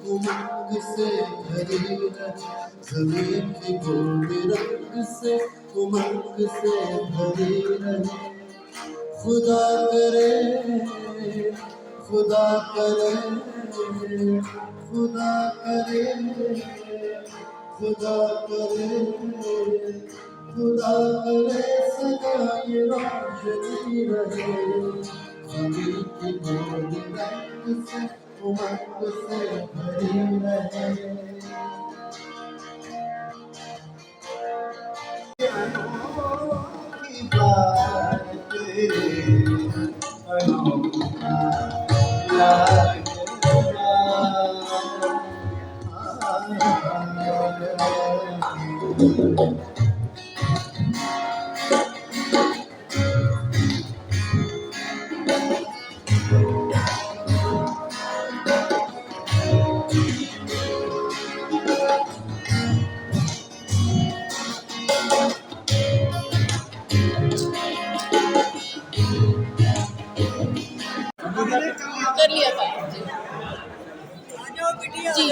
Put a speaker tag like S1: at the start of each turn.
S1: उमंग से भरी रहे, जमीन की बूंद रंग से उमंग से भरी रहे। खुदा करे, खुदा करे, खुदा करे, खुदा करे, खुदा करे, सदा ये रोशनी रहे। जमीन की बूंद रंग से उमंग से भरी रहे। अनोखी बातें, अनोखा
S2: कर लिया था जी।